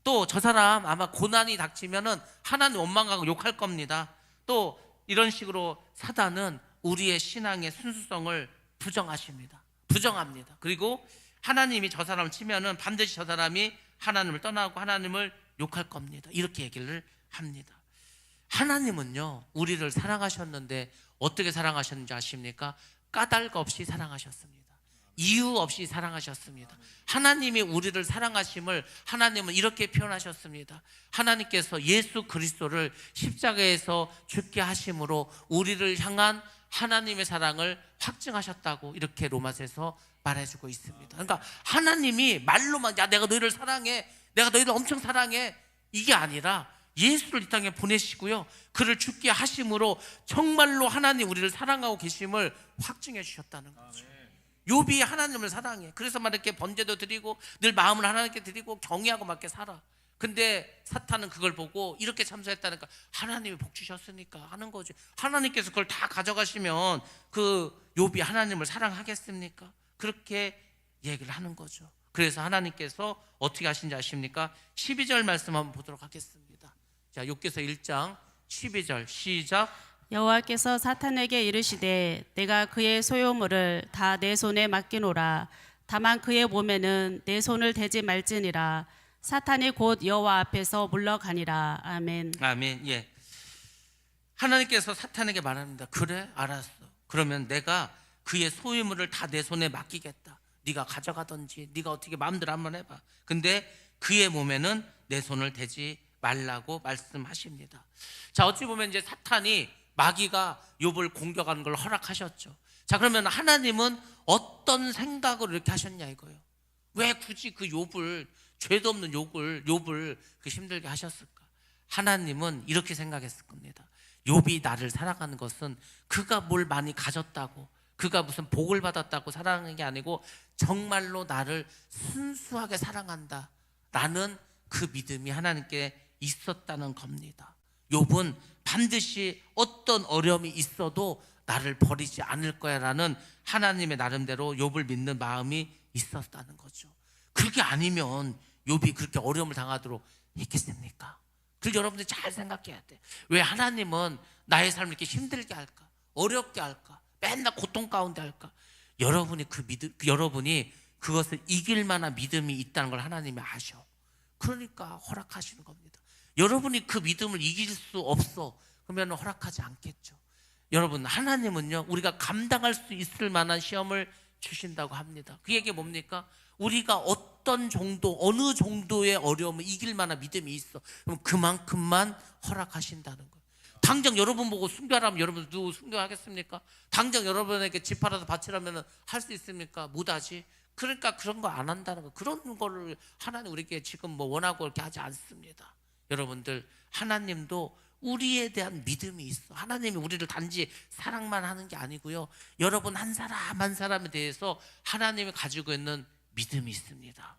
[SPEAKER 1] 또 저 사람 아마 고난이 닥치면은 하나님 원망하고 욕할 겁니다. 또 이런 식으로 사단은 우리의 신앙의 순수성을 부정합니다. 그리고 하나님이 저 사람을 치면은 반드시 저 사람이 하나님을 떠나고 하나님을 욕할 겁니다. 이렇게 얘기를 합니다. 하나님은요 우리를 사랑하셨는데 어떻게 사랑하셨는지 아십니까? 까닭 없이 사랑하셨습니다. 이유 없이 사랑하셨습니다. 하나님이 우리를 사랑하심을 하나님은 이렇게 표현하셨습니다. 하나님께서 예수 그리스도를 십자가에서 죽게 하심으로 우리를 향한 하나님의 사랑을 확증하셨다고 이렇게 로마서에서 말해주고 있습니다. 그러니까 하나님이 말로만 야 내가 너희를 사랑해, 내가 너희를 엄청 사랑해, 이게 아니라 예수를 이 땅에 보내시고요 그를 죽게 하심으로 정말로 하나님 우리를 사랑하고 계심을 확증해 주셨다는 거죠. 욥이 하나님을 사랑해. 그래서 막 이렇게 번제도 드리고 늘 마음을 하나님께 드리고 경외하고 막 이렇게 살아. 근데 사탄은 그걸 보고 이렇게 참소했다니까 하나님이 복 주셨으니까 하는 거지. 하나님께서 그걸 다 가져가시면 그 욥이 하나님을 사랑하겠습니까? 그렇게 얘기를 하는 거죠. 그래서 하나님께서 어떻게 하신지 아십니까? 12절 말씀 한번 보도록 하겠습니다. 자, 욥기서 1장 12절 시작.
[SPEAKER 2] 여호와께서 사탄에게 이르시되 내가 그의 소유물을 다 내 손에 맡기노라. 다만 그의 몸에는 내 손을 대지 말지니라. 사탄이 곧 여호와 앞에서 물러가니라. 아멘.
[SPEAKER 1] 아멘. 예. 하나님께서 사탄에게 말합니다. 그래, 알았어. 그러면 내가 그의 소유물을 다 내 손에 맡기겠다. 네가 가져가든지 네가 어떻게 마음대로 한번 해봐. 근데 그의 몸에는 내 손을 대지 말라고 말씀하십니다. 자, 어찌 보면 이제 사탄이, 마귀가 욥을 공격하는 걸 허락하셨죠. 자, 그러면 하나님은 어떤 생각으로 이렇게 하셨냐 이거예요. 왜 굳이 그 욥을, 죄도 없는 욥을 그 힘들게 하셨을까? 하나님은 이렇게 생각했을 겁니다. 욥이 나를 사랑하는 것은 그가 뭘 많이 가졌다고, 그가 무슨 복을 받았다고 사랑하는 게 아니고 정말로 나를 순수하게 사랑한다 라는 그 믿음이 하나님께 있었다는 겁니다. 욥은 반드시 어떤 어려움이 있어도 나를 버리지 않을 거야 라는 하나님의 나름대로 욥을 믿는 마음이 있었다는 거죠. 그게 아니면 욥이 그렇게 어려움을 당하도록 했겠습니까? 그걸 여러분들이 잘 생각해야 돼. 왜 하나님은 나의 삶을 이렇게 힘들게 할까? 어렵게 할까? 맨날 고통 가운데 할까? 여러분이 여러분이 그것을 이길 만한 믿음이 있다는 걸 하나님이 아셔. 그러니까 허락하시는 겁니다. 여러분이 그 믿음을 이길 수 없어, 그러면 허락하지 않겠죠. 여러분, 하나님은요, 우리가 감당할 수 있을 만한 시험을 주신다고 합니다. 그 얘기 뭡니까? 우리가 어떤 정도, 어느 정도의 어려움을 이길 만한 믿음이 있어, 그럼 그만큼만 허락하신다는 거예요. 당장 여러분 보고 순교하라면 여러분 누구 순교하겠습니까? 당장 여러분에게 집 팔아서 바치라면 할 수 있습니까? 못하지. 그러니까 그런 거 안 한다는 거, 그런 거를 하나님 우리에게 지금 뭐 원하고 그렇게 하지 않습니다. 여러분들, 하나님도 우리에 대한 믿음이 있어. 하나님이 우리를 단지 사랑만 하는 게 아니고요, 여러분 한 사람 한 사람에 대해서 하나님이 가지고 있는 믿음이 있습니다.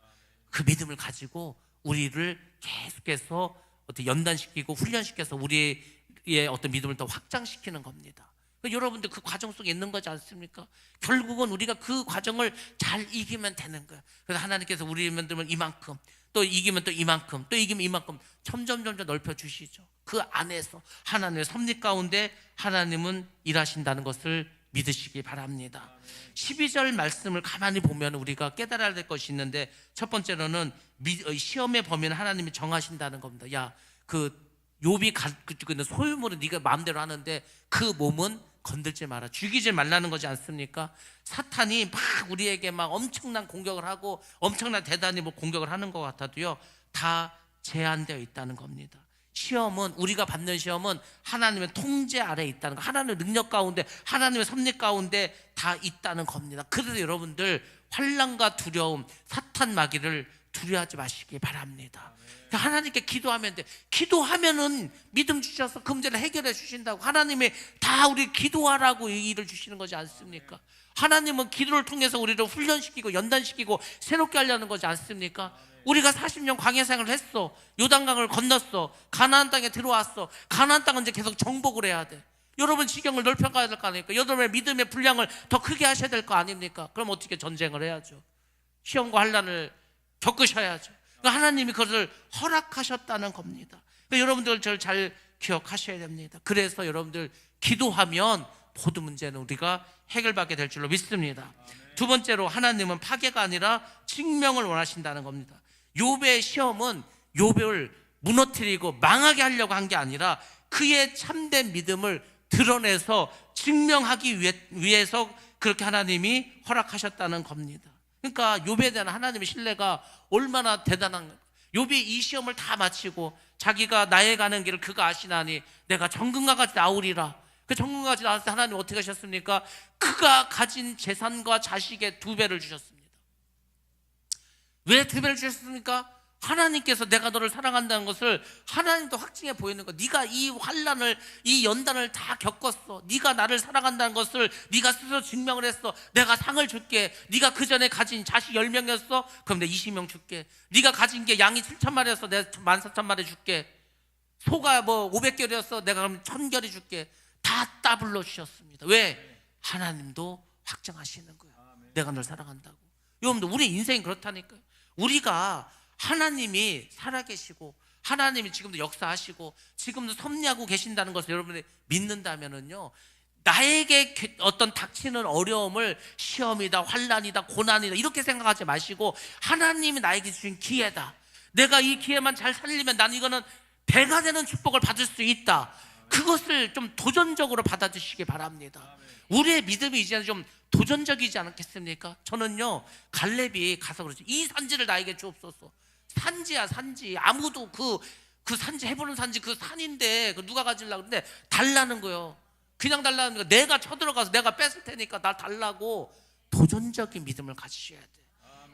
[SPEAKER 1] 그 믿음을 가지고 우리를 계속해서 어떻게 연단시키고 훈련시켜서 우리의 어떤 믿음을 더 확장시키는 겁니다. 여러분들 그 과정 속에 있는 거지 않습니까? 결국은 우리가 그 과정을 잘 이기면 되는 거예요. 그래서 하나님께서 우리 믿음을 이만큼, 또 이기면 또 이만큼, 또 이기면 이만큼 점점 넓혀주시죠. 그 안에서 하나님의 섭리 가운데 하나님은 일하신다는 것을 믿으시기 바랍니다. 12절 말씀을 가만히 보면 우리가 깨달아야 될 것이 있는데, 첫 번째로는 시험의 범위는 하나님이 정하신다는 겁니다. 야, 그 욥이 가지고 있는 소유물은 네가 마음대로 하는데 그 몸은 건들지 마라. 죽이지 말라는 거지 않습니까? 사탄이 막 우리에게 막 엄청난 공격을 하고 엄청난 대단히 뭐 공격을 하는 것 같아도요, 다 제한되어 있다는 겁니다. 시험은, 우리가 받는 시험은 하나님의 통제 아래에 있다는 거, 하나님의 능력 가운데, 하나님의 섭리 가운데 다 있다는 겁니다. 그래서 여러분들 환난과 두려움, 사탄 마귀를 두려워하지 마시기 바랍니다. 하나님께 기도하면 돼. 기도하면은 믿음 주셔서 그 문제를 해결해 주신다고. 하나님이 다 우리 기도하라고 이 일을 주시는 거지 않습니까? 하나님은 기도를 통해서 우리를 훈련시키고 연단시키고 새롭게 하려는 거지 않습니까? 우리가 40년 광야 생활을 했어. 요단강을 건넜어. 가나안 땅에 들어왔어. 가나안 땅은 이제 계속 정복을 해야 돼. 여러분 지경을 넓혀가야 될 거 아닙니까? 여러분의 믿음의 분량을 더 크게 하셔야 될 거 아닙니까? 그럼 어떻게 전쟁을 해야죠? 시험과 환난을 겪으셔야죠. 하나님이 그것을 허락하셨다는 겁니다. 여러분들 저를 잘 기억하셔야 됩니다. 그래서 여러분들 기도하면 모든 문제는 우리가 해결받게 될 줄로 믿습니다. 두 번째로, 하나님은 파괴가 아니라 증명을 원하신다는 겁니다. 욥의 시험은 욥을 무너뜨리고 망하게 하려고 한 게 아니라 그의 참된 믿음을 드러내서 증명하기 위해서 그렇게 하나님이 허락하셨다는 겁니다. 그러니까 욥에 대한 하나님의 신뢰가 얼마나 대단한가. 욥이 이 시험을 다 마치고 자기가 나의 가는 길을 그가 아시나니 내가 정금과 같이 나오리라. 그 정금과 같이 나왔을 때 하나님 어떻게 하셨습니까? 그가 가진 재산과 자식의 2배를 주셨습니다. 왜 2배를 주셨습니까? 하나님께서 내가 너를 사랑한다는 것을 하나님도 확증해 보이는 거. 네가 이 환난을, 이 연단을 다 겪었어. 네가 나를 사랑한다는 것을 네가 스스로 증명을 했어. 내가 상을 줄게. 네가 그 전에 가진 자식 10명이었어? 그럼 내가 20명 줄게. 네가 가진 게 양이 7,000마리였어? 내가 14,000마리 줄게. 소가 뭐 500결이었어? 내가 그럼 1,000결이 줄게. 다 더블로 주셨습니다. 왜? 하나님도 확정하시는 거야. 내가 널 사랑한다고. 여러분들, 우리 인생이 그렇다니까요. 우리가 하나님이 살아계시고 하나님이 지금도 역사하시고 지금도 섭리하고 계신다는 것을 여러분이 믿는다면은요, 나에게 어떤 닥치는 어려움을 시험이다, 환난이다, 고난이다 이렇게 생각하지 마시고, 하나님이 나에게 주신 기회다. 내가 이 기회만 잘 살리면 난 이거는 배가 되는 축복을 받을 수 있다. 그것을 좀 도전적으로 받아주시기 바랍니다. 우리의 믿음이 이제는 좀 도전적이지 않겠습니까? 저는요, 갈렙이 가서 그러죠. 이 산지를 나에게 주옵소서. 산지야, 산지. 아무도 그 산지, 해보는 산지 그 산인데 누가 가지려고 그러는데 달라는 거예요. 그냥 달라는 거예요. 내가 쳐들어가서 내가 뺏을 테니까 나 달라고. 도전적인 믿음을 가지셔야 돼.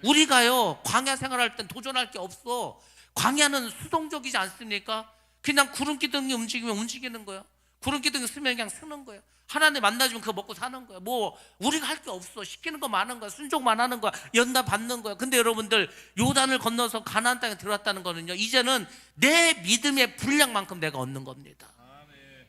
[SPEAKER 1] 우리가요, 광야 생활할 땐 도전할 게 없어. 광야는 수동적이지 않습니까? 그냥 구름기둥이 움직이면 움직이는 거예요. 구름기둥이 쓰면 그냥 쓰는 거예요. 하나님 만나주면 그거 먹고 사는 거예요. 뭐 우리가 할 게 없어. 시키는 거 많은 거야. 순종만 하는 거야. 연단 받는 거야. 근데 여러분들, 요단을 건너서 가나안 땅에 들어왔다는 거는요, 이제는 내 믿음의 분량만큼 내가 얻는 겁니다.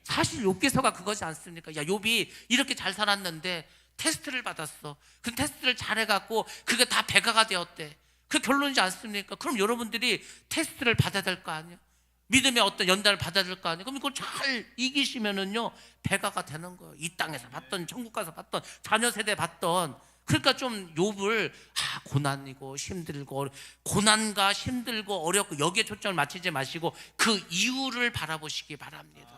[SPEAKER 1] 사실 욥기서가 그거지 않습니까? 야, 욥이 이렇게 잘 살았는데 테스트를 받았어. 그 테스트를 잘해갖고 그게 다 배가가 되었대. 그 결론이지 않습니까? 그럼 여러분들이 테스트를 받아야 될 거 아니에요? 믿음의 어떤 연단을 받아야 될 거 아니에요? 그럼 이걸 잘 이기시면은요, 배가가 되는 거예요. 이 땅에서 받던, 천국 가서 받던, 자녀 세대 받던. 그러니까 좀 욥을 고난이고 힘들고, 고난과 힘들고 어렵고 여기에 초점을 맞추지 마시고 그 이유를 바라보시기 바랍니다.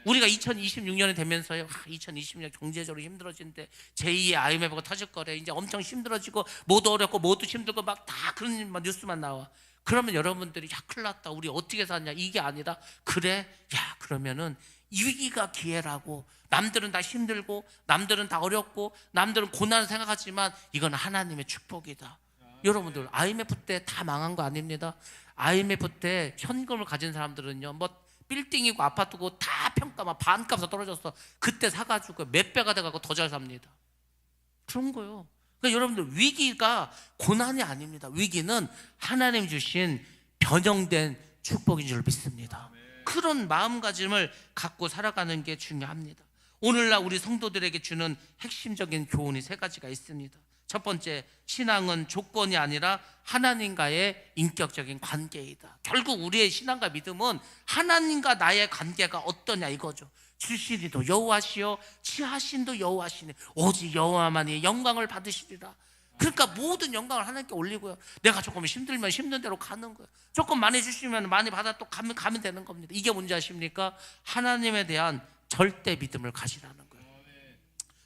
[SPEAKER 1] 우리가 2026년이 되면서요, 2020년 경제적으로 힘들어진대. 제2의 IMF가 터질 거래. 이제 엄청 힘들어지고 모두 어렵고 모두 힘들고 막 다 그런 뉴스만 나와. 그러면 여러분들이 야, 큰일 났다, 우리 어떻게 사냐, 이게 아니라, 그래, 야, 그러면은 위기가 기회라고. 남들은 다 힘들고 남들은 다 어렵고 남들은 고난을 생각하지만 이건 하나님의 축복이다. 여러분들, IMF 때 다 망한 거 아닙니다. IMF 때 현금을 가진 사람들은요, 뭐 빌딩이고 아파트고 다 평가만 반값으로 떨어졌어. 그때 사가지고 몇 배가 돼가고 더 잘 삽니다. 그런 거요. 그러니까 여러분들, 위기가 고난이 아닙니다. 위기는 하나님 주신 변형된 축복인 줄 믿습니다. 그런 마음가짐을 갖고 살아가는 게 중요합니다. 오늘날 우리 성도들에게 주는 핵심적인 교훈이 세 가지가 있습니다. 첫 번째, 신앙은 조건이 아니라 하나님과의 인격적인 관계이다. 결국 우리의 신앙과 믿음은 하나님과 나의 관계가 어떠냐 이거죠. 주시리도 여호와시요 치하신도 여호와시니 오직 여호와만이 영광을 받으시리라. 그러니까 모든 영광을 하나님께 올리고요, 내가 조금 힘들면 힘든 대로 가는 거예요. 조금 많이 주시면 많이 받아 또 가면 되는 겁니다. 이게 뭔지 아십니까? 하나님에 대한 절대 믿음을 가지라는 거예요.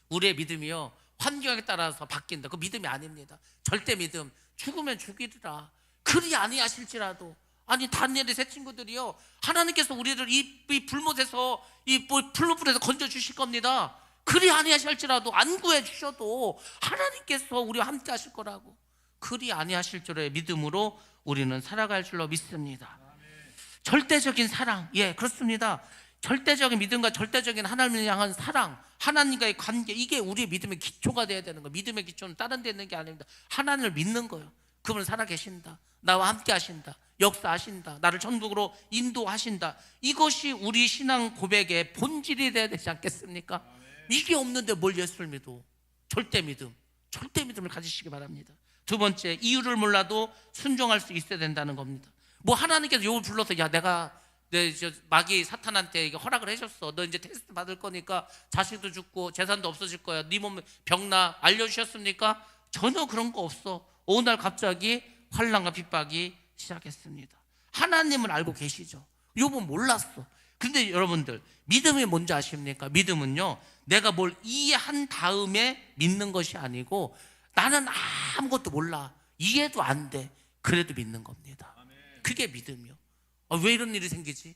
[SPEAKER 1] 우리의 믿음이요, 환경에 따라서 바뀐다. 그 믿음이 아닙니다. 절대 믿음. 죽으면 죽이리라. 그리 아니하실지라도. 아니, 다니엘의 세 친구들이요, 하나님께서 우리를 이 불못에서, 이 불못불에서 건져 주실 겁니다. 그리 아니하실지라도, 안 구해 주셔도 하나님께서 우리와 함께 하실 거라고. 그리 아니하실 줄의 믿음으로 우리는 살아갈 줄로 믿습니다. 절대적인 사랑, 예, 그렇습니다. 절대적인 믿음과 절대적인 하나님을 향한 사랑, 하나님과의 관계, 이게 우리의 믿음의 기초가 돼야 되는 거예요. 믿음의 기초는 다른 데 있는 게 아닙니다. 하나님을 믿는 거예요. 그분은 살아계신다, 나와 함께 하신다, 역사하신다, 나를 천국으로 인도하신다. 이것이 우리 신앙 고백의 본질이 돼야 되지 않겠습니까? 이게 없는데 뭘 예수를 믿어? 절대 믿음을 가지시기 바랍니다. 두 번째, 이유를 몰라도 순종할 수 있어야 된다는 겁니다. 뭐 하나님께서 욥을 불러서, 야, 내가 마귀 사탄한테 이게 허락을 해줬어. 너 이제 테스트 받을 거니까 자식도 죽고 재산도 없어질 거야. 네 몸 병나 알려주셨습니까? 전혀 그런 거 없어. 어느 날 갑자기 환난과 핍박이 시작했습니다. 하나님을 알고 계시죠. 욥은 몰랐어. 근데 여러분들, 믿음이 뭔지 아십니까? 믿음은요, 내가 뭘 이해한 다음에 믿는 것이 아니고, 나는 아무것도 몰라, 이해도 안 돼, 그래도 믿는 겁니다. 그게 믿음이요. 왜 이런 일이 생기지?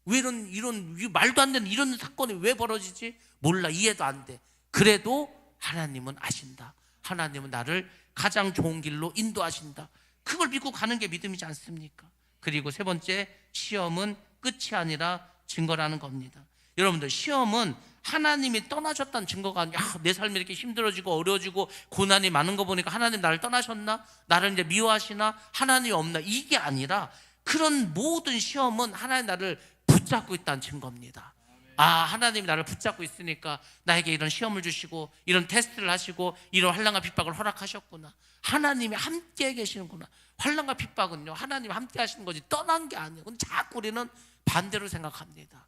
[SPEAKER 1] 왜 이런 말도 안 되는 이런 사건이 왜 벌어지지? 몰라, 이해도 안 돼. 그래도 하나님은 아신다. 하나님은 나를 가장 좋은 길로 인도하신다. 그걸 믿고 가는 게 믿음이지 않습니까? 그리고 세 번째, 시험은 끝이 아니라 증거라는 겁니다. 여러분들, 시험은 하나님이 떠나셨다는 증거가 아니라, 내 삶이 이렇게 힘들어지고 어려워지고 고난이 많은 거 보니까 하나님 나를 떠나셨나? 나를 이제 미워하시나? 하나님이 없나? 이게 아니라, 그런 모든 시험은 하나님 나를 붙잡고 있다는 증거입니다. 하나님이 나를 붙잡고 있으니까 나에게 이런 시험을 주시고 이런 테스트를 하시고 이런 환난과 핍박을 허락하셨구나. 하나님이 함께 계시는구나. 환난과 핍박은요, 하나님이 함께 하시는 거지 떠난 게 아니에요. 근데 자꾸 우리는 반대로 생각합니다.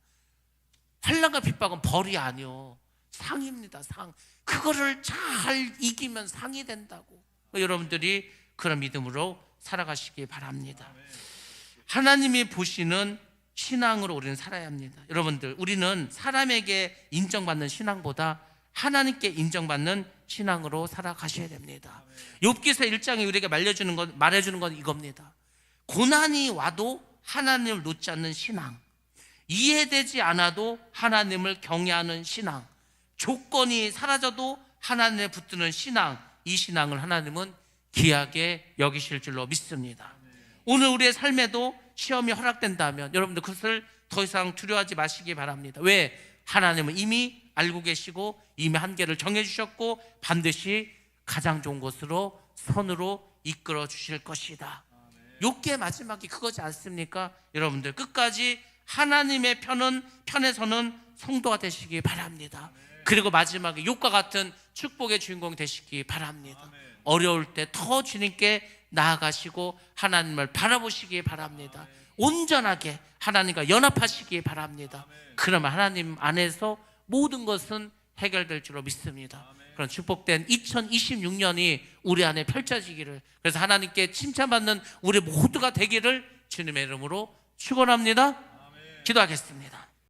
[SPEAKER 1] 환난과 핍박은 벌이 아니요, 상입니다. 상. 그거를 잘 이기면 상이 된다고. 여러분들이 그런 믿음으로 살아가시기 바랍니다. 하나님이 보시는 신앙으로 우리는 살아야 합니다. 여러분들, 우리는 사람에게 인정받는 신앙보다 하나님께 인정받는 신앙으로 살아가셔야 됩니다. 욥기서 1장에 우리에게 말해주는 건 이겁니다. 고난이 와도 하나님을 놓지 않는 신앙, 이해되지 않아도 하나님을 경외하는 신앙, 조건이 사라져도 하나님에 붙드는 신앙, 이 신앙을 하나님은 귀하게 여기실 줄로 믿습니다. 오늘 우리의 삶에도 시험이 허락된다면 여러분들 그것을 더 이상 두려워하지 마시기 바랍니다. 왜? 하나님은 이미 알고 계시고 이미 한계를 정해주셨고 반드시 가장 좋은 곳으로 선으로 이끌어 주실 것이다. 욥기의 마지막이 그거지 않습니까? 여러분들 끝까지 하나님의 편에서는 성도가 되시기 바랍니다. 그리고 마지막에 욥과 같은 축복의 주인공이 되시기 바랍니다. 어려울 때 더 주님께 나아가시고 하나님을 바라보시기 바랍니다. 온전하게 하나님과 연합하시기 바랍니다. 그러면 하나님 안에서 모든 것은 해결될 줄로 믿습니다. 그런 축복된 2026년이 우리 안에 펼쳐지기를, 그래서 하나님께 칭찬받는 우리 모두가 되기를 주님의 이름으로 축원합니다. 기도하겠습니다.